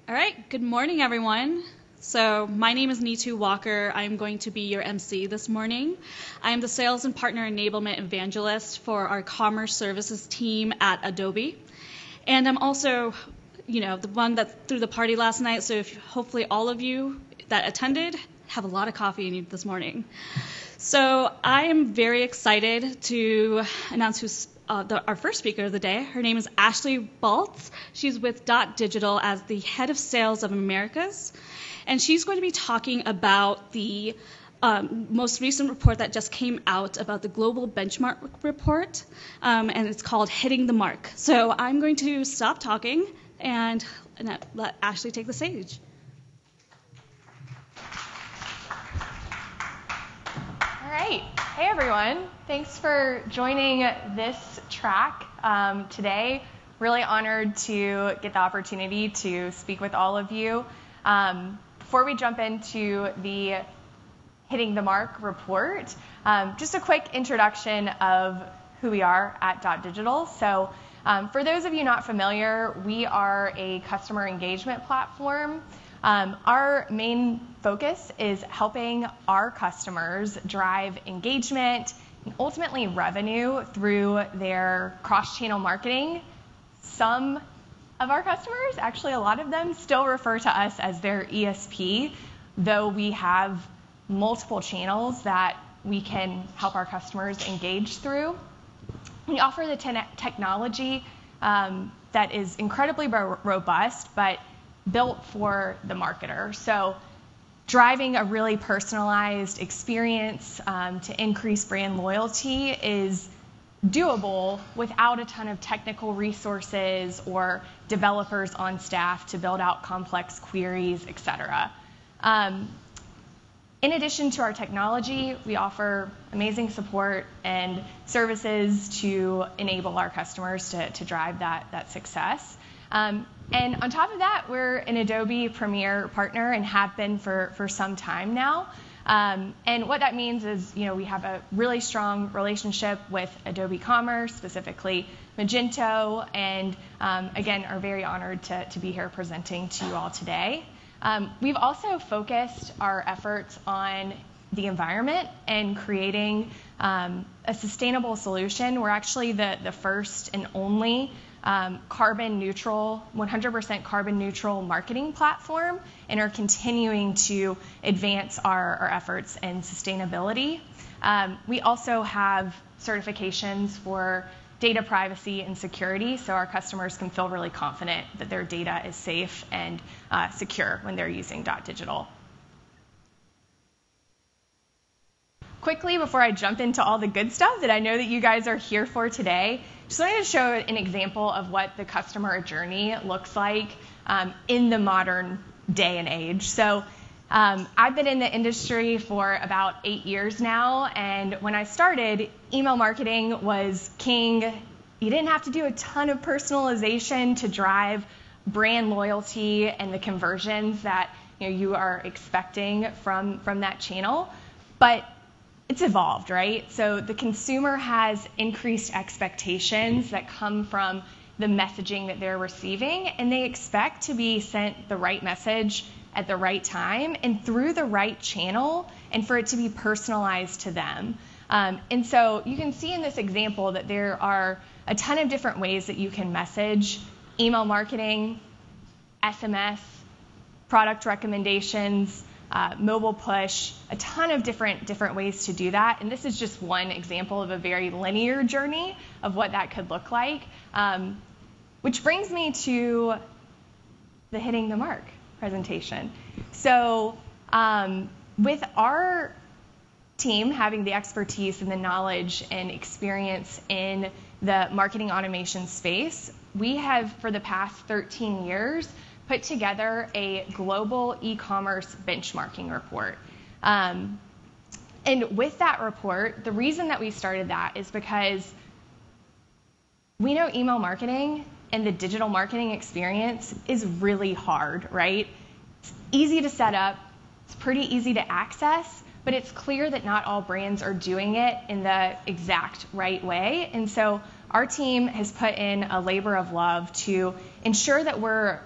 All right, good morning, everyone. So my name is Neetu Walker. I'm going to be your MC this morning. I am the Sales and Partner Enablement Evangelist for our Commerce Services team at Adobe. And I'm also, the one that threw the party last night, so hopefully all of you that attended have a lot of coffee in you this morning. So I am very excited to announce who's our first speaker of the day. Her name is Ashley Baltz. She's with DotDigital as the Head of Sales of Americas. And she's going to be talking about the most recent report that just came out about the Global Benchmark Report, and it's called Hitting the Mark. So I'm going to stop talking and let Ashley take the stage. All right. Hey, everyone. Thanks for joining this track today. Really honored to get the opportunity to speak with all of you. Before we jump into the Hitting the Mark report, just a quick introduction of who we are at DotDigital. So for those of you not familiar, we are a customer engagement platform. Our main focus is helping our customers drive engagement and ultimately revenue through their cross-channel marketing. Some of our customers, actually a lot of them, still refer to us as their ESP, though we have multiple channels that we can help our customers engage through. We offer the technology that is incredibly robust, but built for the marketer. So driving a really personalized experience to increase brand loyalty is doable without a ton of technical resources or developers on staff to build out complex queries, etc. In addition to our technology, we offer amazing support and services to enable our customers to drive that success. And on top of that, we're an Adobe Premier partner and have been for some time now. And what that means is, we have a really strong relationship with Adobe Commerce, specifically Magento, and again, are very honored to be here presenting to you all today. We've also focused our efforts on the environment and creating a sustainable solution. We're actually the first and only carbon neutral, 100% carbon neutral marketing platform, and are continuing to advance our efforts in sustainability. We also have certifications for data privacy and security, so our customers can feel really confident that their data is safe and secure when they're using DotDigital. Quickly, before I jump into all the good stuff that I know that you guys are here for today, just wanted to show an example of what the customer journey looks like in the modern day and age. So I've been in the industry for about 8 years now, and when I started, email marketing was king. You didn't have to do a ton of personalization to drive brand loyalty and the conversions that you are expecting from that channel. But it's evolved, right? So the consumer has increased expectations that come from the messaging that they're receiving, and they expect to be sent the right message at the right time and through the right channel, and for it to be personalized to them. And so you can see in this example that there are a ton of different ways that you can message email marketing, SMS, product recommendations, mobile push, a ton of different ways to do that. And this is just one example of a very linear journey of what that could look like. Which brings me to the Hitting the Mark presentation. So with our team having the expertise and the knowledge and experience in the marketing automation space, we have, for the past 13 years, put together a global e-commerce benchmarking report. And with that report, the reason that we started that is because we know email marketing and the digital marketing experience is really hard, right? It's easy to set up, it's pretty easy to access, but it's clear that not all brands are doing it in the exact right way. And so our team has put in a labor of love to ensure that we're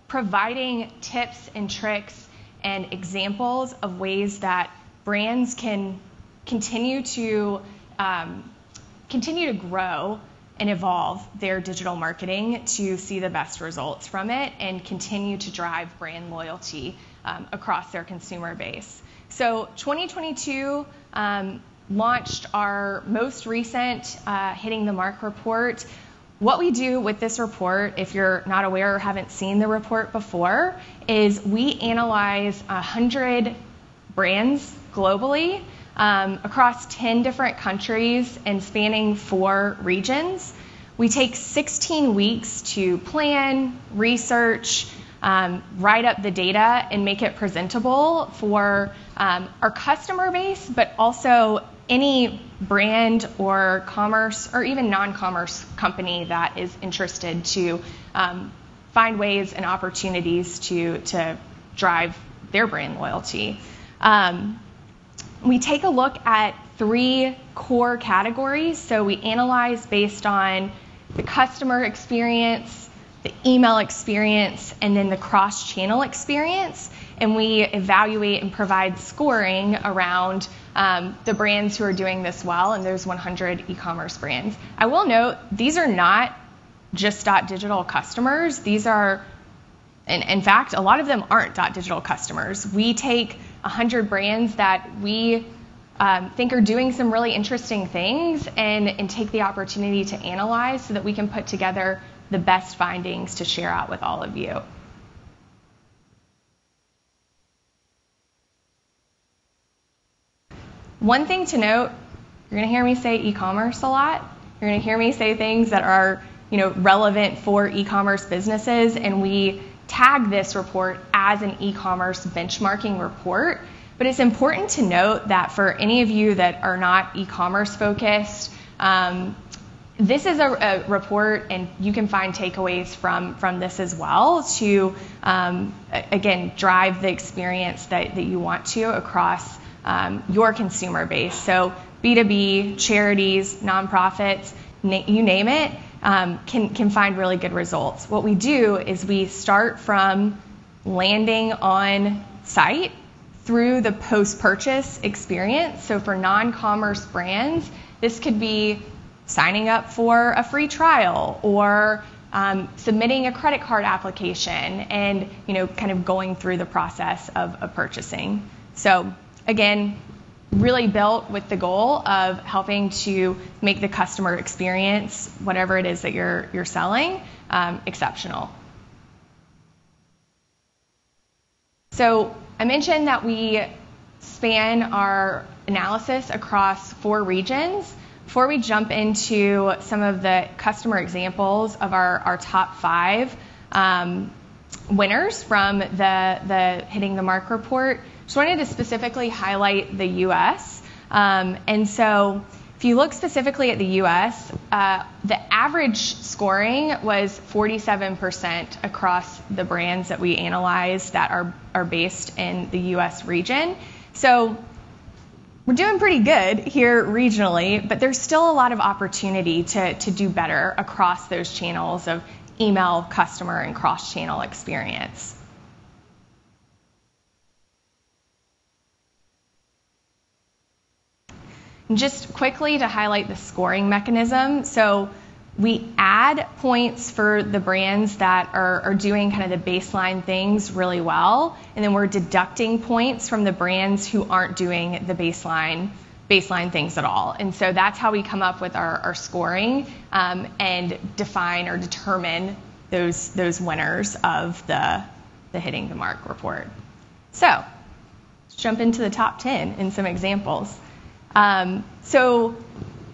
providing tips and tricks and examples of ways that brands can continue to grow and evolve their digital marketing to see the best results from it and continue to drive brand loyalty across their consumer base. So 2022 launched our most recent Hitting the Mark report. What we do with this report, if you're not aware or haven't seen the report before, is we analyze 100 brands globally across 10 different countries and spanning 4 regions. We take 16 weeks to plan, research, write up the data, and make it presentable for our customer base, but also any brand or commerce or even non-commerce company that is interested to find ways and opportunities to drive their brand loyalty. We take a look at 3 core categories. So we analyze based on the customer experience, the email experience, and then the cross-channel experience. And we evaluate and provide scoring around the brands who are doing this well and those 100 e-commerce brands. I will note, these are not just DotDigital customers. These are, in fact, a lot of them aren't DotDigital customers. We take 100 brands that we think are doing some really interesting things and take the opportunity to analyze so that we can put together the best findings to share out with all of you. One thing to note, you're going to hear me say e-commerce a lot. You're going to hear me say things that are, relevant for e-commerce businesses, and we tag this report as an e-commerce benchmarking report. But it's important to note that for any of you that are not e-commerce focused, this is a report, and you can find takeaways from this as well to, again, drive the experience that you want to across your consumer base. So B2B, charities, nonprofits, you name it, can find really good results. What we do is we start from landing on site through the post-purchase experience. So for non-commerce brands, this could be signing up for a free trial or submitting a credit card application and kind of going through the process of purchasing. So again, really built with the goal of helping to make the customer experience, whatever it is that you're selling, exceptional. So I mentioned that we span our analysis across 4 regions. Before we jump into some of the customer examples of our top 5 winners from the Hitting the Mark report, just wanted to specifically highlight the U.S. And so if you look specifically at the U.S., the average scoring was 47% across the brands that we analyzed that are based in the U.S. region. So we're doing pretty good here regionally, but there's still a lot of opportunity to do better across those channels of email, customer, and cross-channel experience. And just quickly to highlight the scoring mechanism. So we add points for the brands that are doing kind of the baseline things really well, and then we're deducting points from the brands who aren't doing the baseline things at all. And so that's how we come up with our scoring and define or determine those winners of the Hitting the Mark report. So let's jump into the top 10 and some examples. So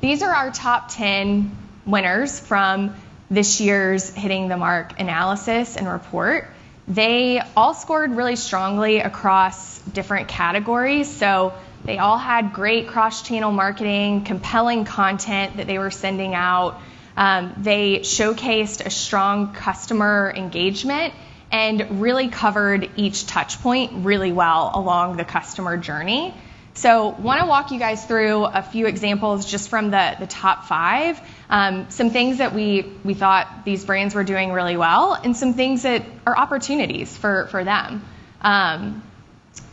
these are our top 10 winners from this year's Hitting the Mark analysis and report. They all scored really strongly across different categories. So they all had great cross-channel marketing, compelling content that they were sending out. They showcased a strong customer engagement and really covered each touch point really well along the customer journey. So I want to walk you guys through a few examples just from the top 5. some things that we thought these brands were doing really well, and some things that are opportunities for them.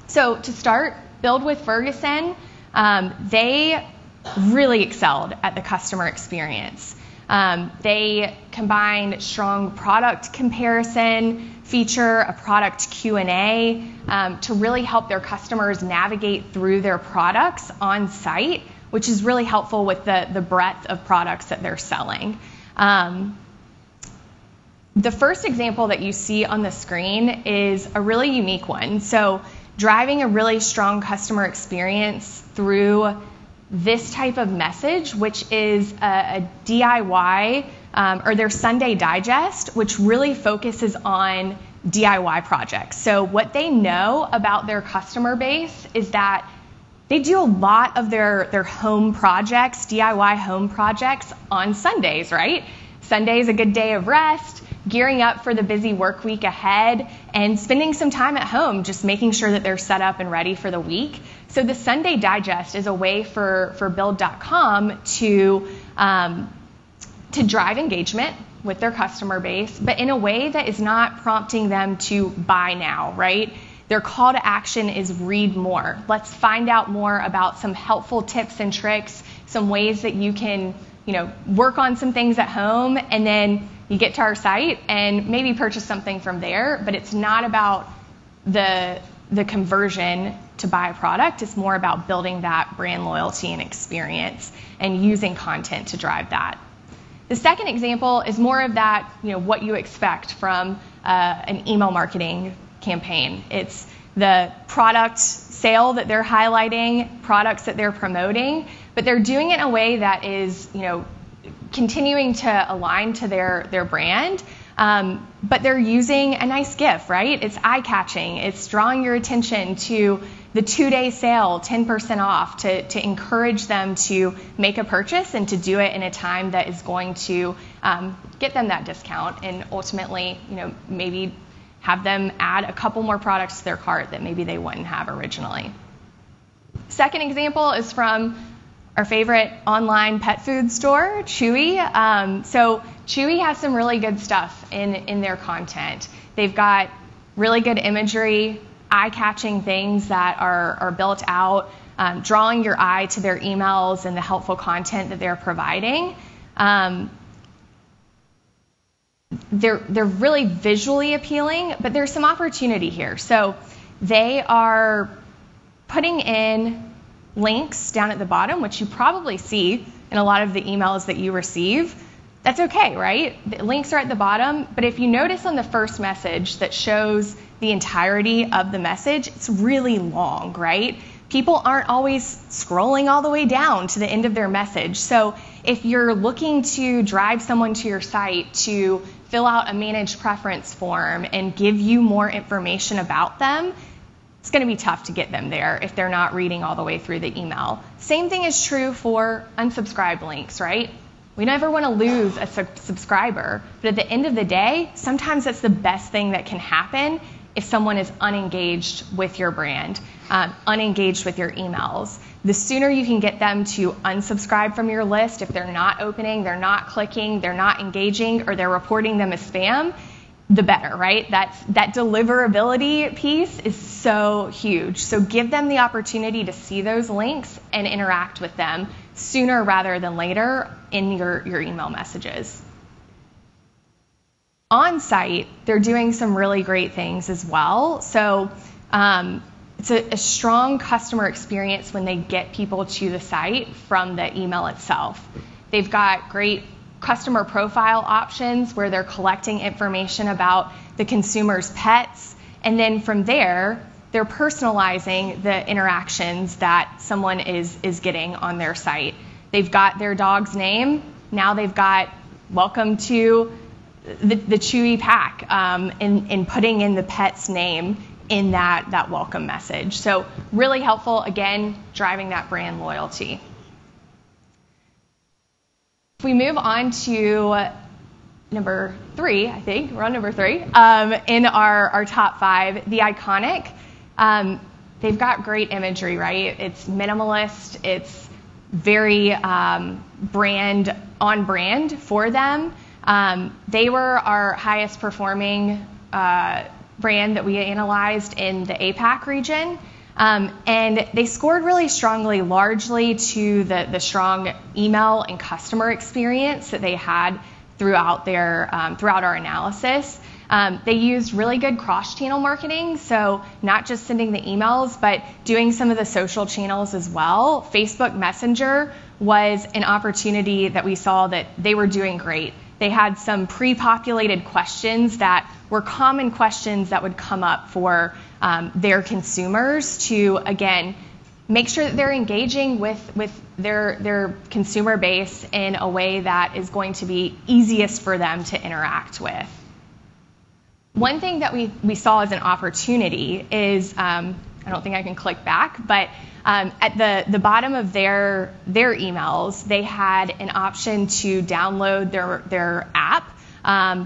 So to start, Build with Ferguson, they really excelled at the customer experience. They combined strong product comparison feature, a product Q&A, to really help their customers navigate through their products on site, which is really helpful with the breadth of products that they're selling. The first example that you see on the screen is a really unique one. So driving a really strong customer experience through this type of message, which is a DIY, or their Sunday Digest, which really focuses on DIY projects. So what they know about their customer base is that they do a lot of their home projects, DIY home projects, on Sundays, right? Sunday is a good day of rest, gearing up for the busy work week ahead, and spending some time at home just making sure that they're set up and ready for the week. So the Sunday Digest is a way for Build.com to drive engagement with their customer base, but in a way that is not prompting them to buy now, right? Their call to action is read more. Let's find out more about some helpful tips and tricks, some ways that you can, work on some things at home, and then you get to our site and maybe purchase something from there. But it's not about the conversion to buy a product. It's more about building that brand loyalty and experience and using content to drive that. The second example is more of that, what you expect from an email marketing campaign. It's the product sale that they're highlighting, products that they're promoting, but they're doing it in a way that is, continuing to align to their brand, but they're using a nice GIF, right? It's eye-catching. It's drawing your attention to the 2-day sale, 10% off, to encourage them to make a purchase and to do it in a time that is going to get them that discount and ultimately, maybe have them add a couple more products to their cart that maybe they wouldn't have originally. Second example is from our favorite online pet food store, Chewy. So Chewy has some really good stuff in their content. They've got really good imagery, eye-catching things that are built out, drawing your eye to their emails and the helpful content that they're providing. They're really visually appealing, but there's some opportunity here. So they are putting in links down at the bottom, which you probably see in a lot of the emails that you receive. That's okay, right? The links are at the bottom, but if you notice on the first message that shows the entirety of the message, it's really long, right? People aren't always scrolling all the way down to the end of their message. So if you're looking to drive someone to your site to fill out a managed preference form and give you more information about them, it's going to be tough to get them there if they're not reading all the way through the email. Same thing is true for unsubscribe links, right? We never want to lose a subscriber, but at the end of the day, sometimes that's the best thing that can happen if someone is unengaged with your brand, unengaged with your emails. The sooner you can get them to unsubscribe from your list, if they're not opening, they're not clicking, they're not engaging, or they're reporting them as spam, the better, right? That deliverability piece is so huge. So give them the opportunity to see those links and interact with them sooner rather than later in your email messages. On site, they're doing some really great things as well. So it's a strong customer experience when they get people to the site from the email itself. They've got great customer profile options where they're collecting information about the consumer's pets, and then from there, they're personalizing the interactions that someone is getting on their site. They've got their dog's name. Now they've got welcome to the Chewy pack, and putting in the pet's name in that welcome message. So really helpful, again, driving that brand loyalty. If we move on to number 3, I think, we're on number 3, in our top 5, the Iconic. They've got great imagery, right? It's minimalist, it's very on brand for them. They were our highest performing brand that we analyzed in the APAC region. And they scored really strongly, largely to the strong email and customer experience that they had throughout our analysis. They used really good cross-channel marketing, so not just sending the emails, but doing some of the social channels as well. Facebook Messenger was an opportunity that we saw that they were doing great. They had some pre-populated questions that were common questions that would come up for their consumers to, again, make sure that they're engaging with their consumer base in a way that is going to be easiest for them to interact with. One thing that we saw as an opportunity is, I don't think I can click back, but at the bottom of their emails, they had an option to download their app,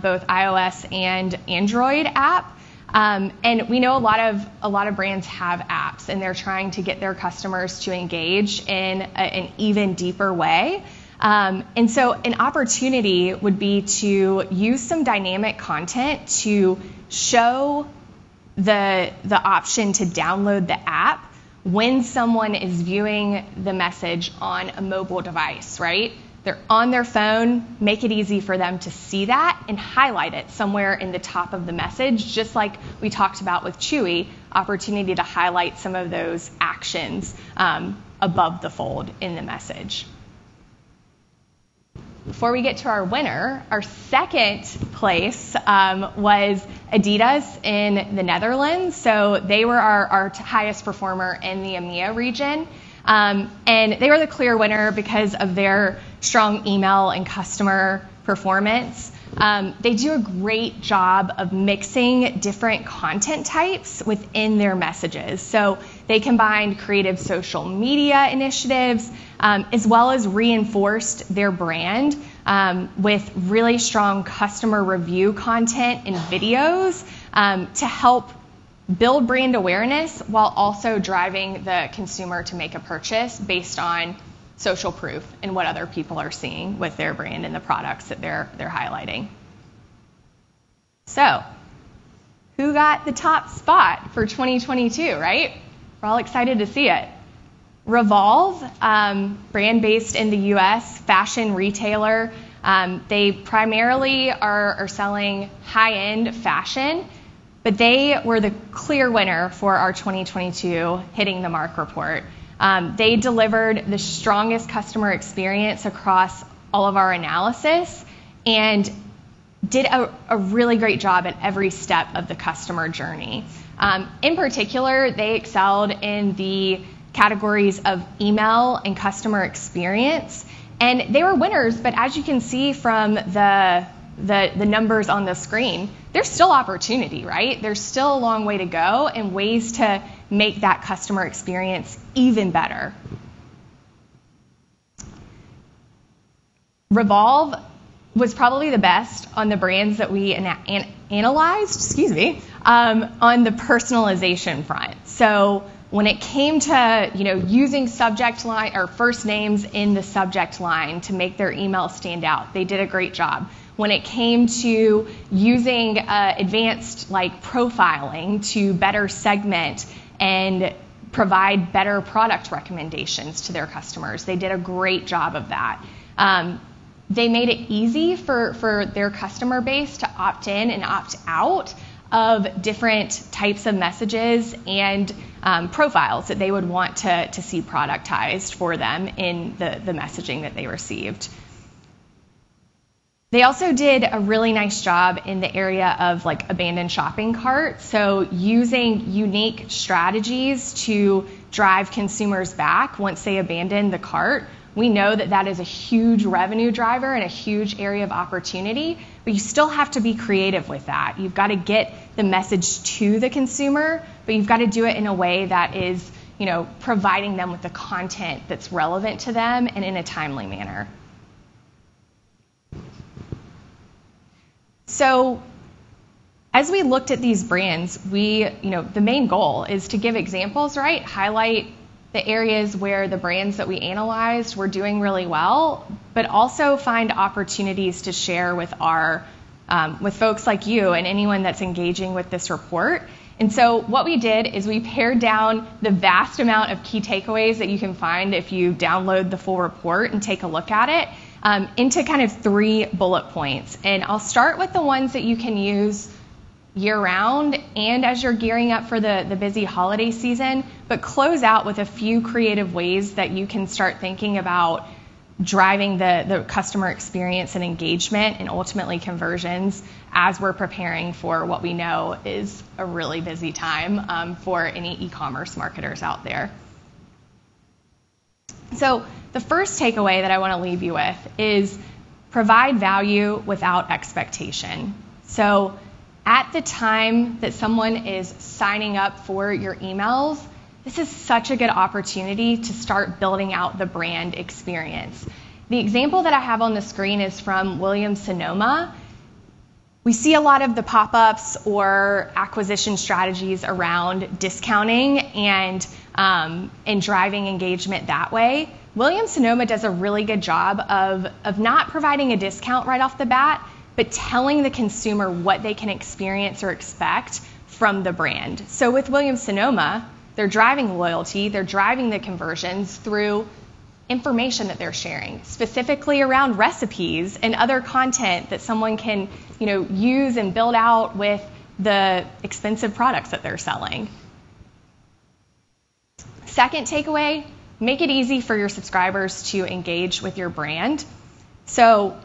both iOS and Android app. And we know a lot of brands have apps, and they're trying to get their customers to engage in an even deeper way. And so an opportunity would be to use some dynamic content to show the option to download the app when someone is viewing the message on a mobile device, right? They're on their phone, make it easy for them to see that and highlight it somewhere in the top of the message, just like we talked about with Chewy, opportunity to highlight some of those actions above the fold in the message. Before we get to our winner, our second place was Adidas in the Netherlands. So they were our highest performer in the EMEA region. And they were the clear winner because of their strong email and customer performance. They do a great job of mixing different content types within their messages. So they combined creative social media initiatives as well as reinforced their brand with really strong customer review content and videos to help build brand awareness while also driving the consumer to make a purchase based on social proof and what other people are seeing with their brand and the products that they're highlighting. So, who got the top spot for 2022, right? We're all excited to see it. Revolve, brand based in the US, fashion retailer. They primarily are selling high-end fashion, but they were the clear winner for our 2022 Hitting the Mark report. They delivered the strongest customer experience across all of our analysis and did a really great job at every step of the customer journey. In particular, they excelled in the categories of email and customer experience, and they were winners, but as you can see from the numbers on the screen, there's still opportunity, right? There's still a long way to go and ways to make that customer experience even better. Revolve was probably the best on the brands that we analyzed, on the personalization front. So when it came to using subject line or first names in the subject line to make their email stand out, they did a great job. When it came to using advanced profiling to better segment and provide better product recommendations to their customers, they did a great job of that. They made it easy for their customer base to opt in and opt out of different types of messages and profiles that they would want to see productized for them in the messaging that they received. They also did a really nice job in the area of abandoned shopping carts. So using unique strategies to drive consumers back once they abandon the cart. We know that is a huge revenue driver and a huge area of opportunity, but you still have to be creative with that. You've got to get the message to the consumer, but you've got to do it in a way that is, providing them with the content that's relevant to them and in a timely manner. So as we looked at these brands, the main goal is to give examples, right? Highlight the areas where the brands that we analyzed were doing really well, but also find opportunities to share with with folks like you and anyone that's engaging with this report. And so what we did is we pared down the vast amount of key takeaways that you can find if you download the full report and take a look at it into kind of 3 bullet points. And I'll start with the ones that you can use year-round and as you're gearing up for the busy holiday season, but close out with a few creative ways that you can start thinking about driving the customer experience and engagement and ultimately conversions as we're preparing for what we know is a really busy time for any e-commerce marketers out there. So the first takeaway that I want to leave you with is provide value without expectation. So at the time that someone is signing up for your emails, this is such a good opportunity to start building out the brand experience. The example that I have on the screen is from Williams-Sonoma. We see a lot of the pop-ups or acquisition strategies around discounting and driving engagement that way. Williams-Sonoma does a really good job of not providing a discount right off the bat, but telling the consumer what they can experience or expect from the brand. So with Williams-Sonoma, they're driving loyalty, they're driving the conversions through information that they're sharing, specifically around recipes and other content that someone can, use and build out with the expensive products that they're selling. Second takeaway, make it easy for your subscribers to engage with your brand. So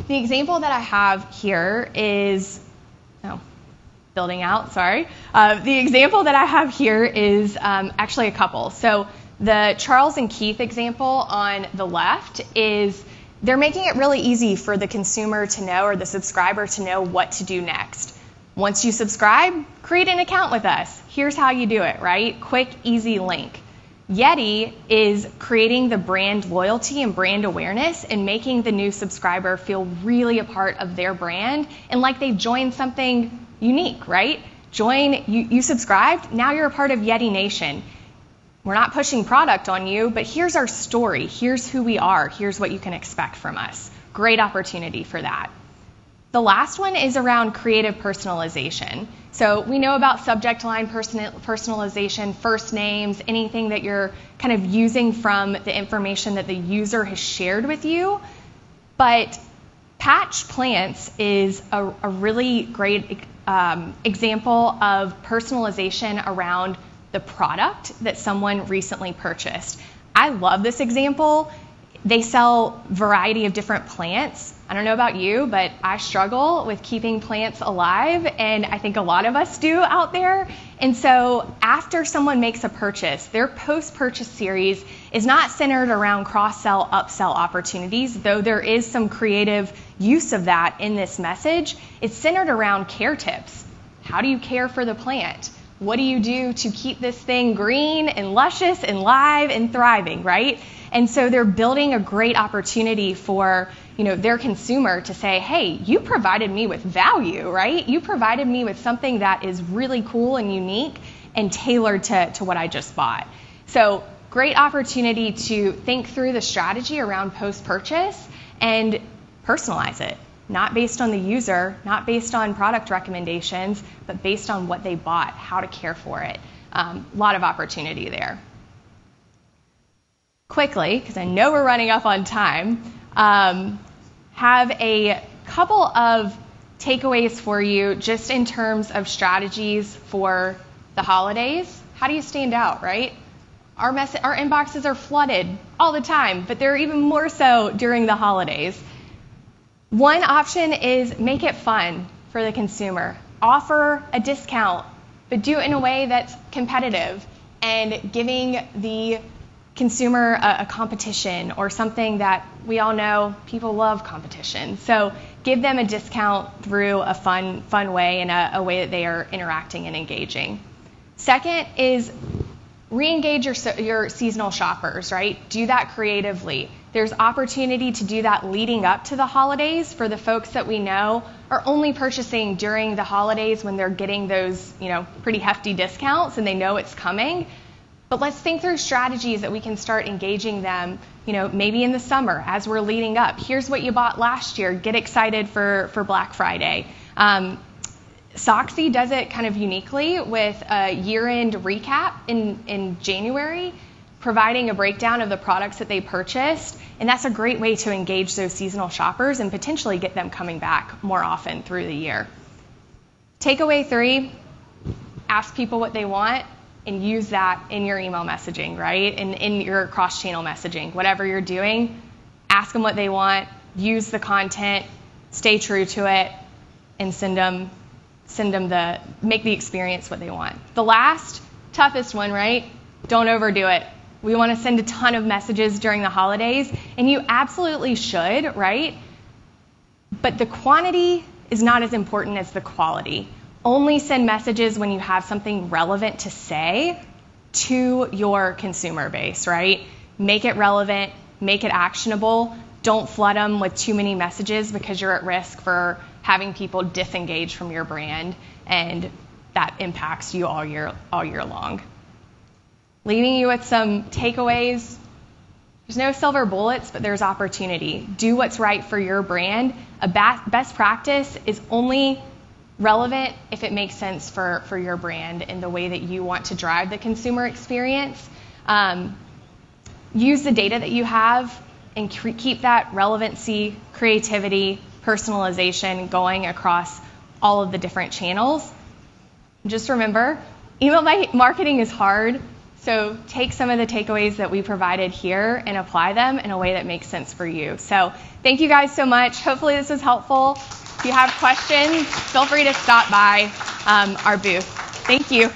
the example that I have here is, building out, sorry. The example that I have here is actually a couple. So the Charles and Keith example on the left is they're making it really easy for the consumer to know or the subscriber to know what to do next. Once you subscribe, create an account with us. Here's how you do it, right? Quick, easy link. Yeti is creating the brand loyalty and brand awareness and making the new subscriber feel really a part of their brand and like they've joined something unique, right? You subscribed, now you're a part of Yeti Nation. We're not pushing product on you, but here's our story. Here's who we are. Here's what you can expect from us. Great opportunity for that. The last one is around creative personalization. So we know about subject line personalization, first names, anything that you're kind of using from the information that the user has shared with you. But Patch Plants is a really great example of personalization around the product that someone recently purchased. I love this example. They sell a variety of different plants. I don't know about you, but I struggle with keeping plants alive, and I think a lot of us do out there. And so after someone makes a purchase, their post-purchase series is not centered around cross-sell, upsell opportunities, though there is some creative use of that in this message. It's centered around care tips. How do you care for the plant? What do you do to keep this thing green and luscious and live and thriving, right? And so they're building a great opportunity for their consumer to say, hey, you provided me with value, right? You provided me with something that is really cool and unique and tailored to what I just bought. So great opportunity to think through the strategy around post-purchase and personalize it. Not based on the user, not based on product recommendations, but based on what they bought, how to care for it. A lot of opportunity there. Quickly, because I know we're running up on time, have a couple of takeaways for you just in terms of strategies for the holidays. How do you stand out, right? Our inboxes are flooded all the time, but they're even more so during the holidays. One option is make it fun for the consumer. Offer a discount, but do it in a way that's competitive and giving the consumer a competition or something that we all know people love competition. So give them a discount through a fun way and a way that they are interacting and engaging. Second is re-engage your seasonal shoppers, right? Do that creatively. There's opportunity to do that leading up to the holidays for the folks that we know are only purchasing during the holidays when they're getting those, pretty hefty discounts and they know it's coming. But let's think through strategies that we can start engaging them, maybe in the summer as we're leading up. Here's what you bought last year. Get excited for Black Friday. Soxy does it kind of uniquely with a year-end recap in January, providing a breakdown of the products that they purchased. And that's a great way to engage those seasonal shoppers and potentially get them coming back more often through the year. Takeaway 3, ask people what they want and use that in your email messaging, right? And in your cross-channel messaging, whatever you're doing, ask them what they want, use the content, stay true to it, and make the experience what they want. The last, toughest one, right? Don't overdo it. We want to send a ton of messages during the holidays, and you absolutely should, right? But the quantity is not as important as the quality. Only send messages when you have something relevant to say to your consumer base, right? Make it relevant, make it actionable. Don't flood them with too many messages because you're at risk for having people disengage from your brand, and that impacts you all year long. Leaving you with some takeaways. There's no silver bullets, but there's opportunity. Do what's right for your brand. A best practice is only relevant if it makes sense for your brand and the way that you want to drive the consumer experience. Use the data that you have and keep that relevancy, creativity, personalization going across all of the different channels. Just remember, email marketing is hard, so take some of the takeaways that we provided here and apply them in a way that makes sense for you. So thank you guys so much. Hopefully this was helpful. If you have questions, feel free to stop by our booth. Thank you.